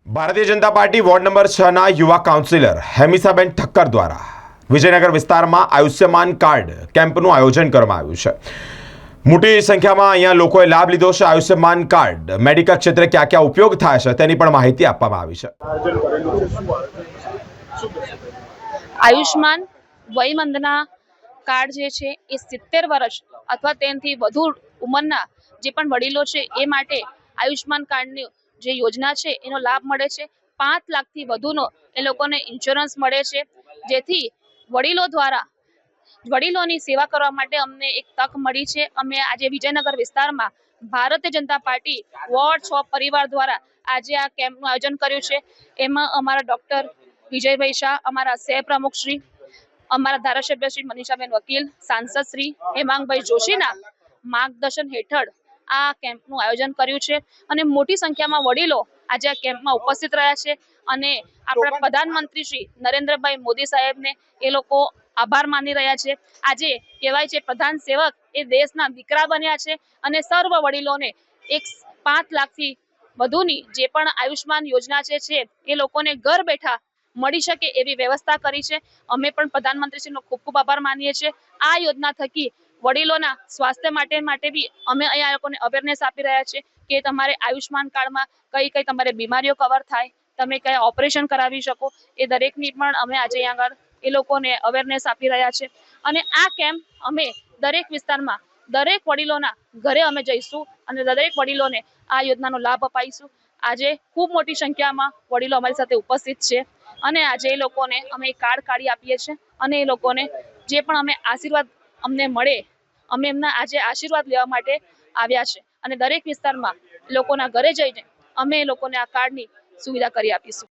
Bharatiya Janata party ward number 6 ના યુવા councillor હેમિસાબેન Thakkar દ્વારા વિજયનગર વિસ્તારમાં આયુષ્યમાન કાર્ડ કેમ્પનું આયોજન કરવામાં આવ્યું છે। મોટી સંખ્યામાં અહીંયા લોકોએ લાભ લીધો છે। આયુષ્યમાન કાર્ડ મેડિકલ ક્ષેત્રે ક્યાં ક્યાં ઉપયોગ થાય છે તેની પણ માહિતી આપવામાં આવી છે। આયુષ્માન વયમંદના કાર્ડ જે છે એ 70 વર્ષ અથવા તેનાથી વધુ ઉંમરના જે પણ વડીલો છે એ માટે આયુષ્માન કાર્ડની જે યોજના છે એનો લાભ મળે છે। 5 લાખથી વધુનો એ લોકોને ઇન્સ્યોરન્સ મળે છે, જેથી વડીલોની સેવા કરવા માટે અમને એક તક મળી છે। અમે આજે વિજયનગર વિસ્તારમાં ભારતીય જનતા પાર્ટી વોર્ડ 6 પરિવાર દ્વારા આજે આ કેમ્પનું આયોજન કર્યું છે। એમાં અમારા ડોક્ટર વિજયભાઈ શાહ, અમારા સહ પ્રમુખ શ્રી, અમારા ધારાસભ્ય શ્રી મનીષાબેન વકીલ, સાંસદ શ્રી હેમાંગભાઈ જોશીના માર્ગદર્શન હેઠળ આ કેમ્પનું આયોજન કર્યું છે અને મોટી સંખ્યામાં વડીલો આજે આ કેમ્પમાં ઉપસ્થિત રહ્યા છે અને આપણા પ્રધાનમંત્રી શ્રી નરેન્દ્રભાઈ મોદી સાહેબને એ લોકો આભાર માની રહ્યા છે। આજે કહેવાય છે પ્રધાન સેવક એ દેશના દીકરા બન્યા છે અને સર્વ વડીલોને 5 લાખથી વધુની જે પણ આયુષ્માન યોજના છે એ લોકોને ઘર બેઠા મળી શકે એવી વ્યવસ્થા કરી છે। અમે પણ પ્રધાનમંત્રીશ્રીનો ખૂબ ખૂબ આભાર માનીએ છીએ। આ યોજના થકી વડીલોના સ્વાસ્થ્ય માટે બી અમે અહીંયા લોકોને અવેરનેસ આપી રહ્યા છીએ કે તમારે આયુષ્માન કાર્ડમાં કઈ તમારે બીમારીઓ કવર થાય, તમે કયા ઓપરેશન કરાવી શકો, એ દરેકની પણ અમે આજે અહીંયા આગળ એ લોકોને અવેરનેસ આપી રહ્યા છે અને આ કેમ્પ અમે દરેક વિસ્તારમાં દરેક વડીલોના ઘરે અમે જઈશું અને દરેક વડીલોને આ યોજનાનો લાભ અપાઈશું। આજે ખૂબ મોટી સંખ્યામાં વડીલો અમારી સાથે ઉપસ્થિત છે અને આજે એ લોકોને અમે કાર્ડ કાઢી આપીએ છીએ અને એ લોકોને જે પણ અમે આશીર્વાદ અમને મળે, અમે એમના આજે આશીર્વાદ લેવા માટે આવ્યા છે અને દરેક વિસ્તારમાં લોકોના ઘરે જઈને અમે એ લોકોને આ કાર્ડની સુવિધા કરી આપીશું।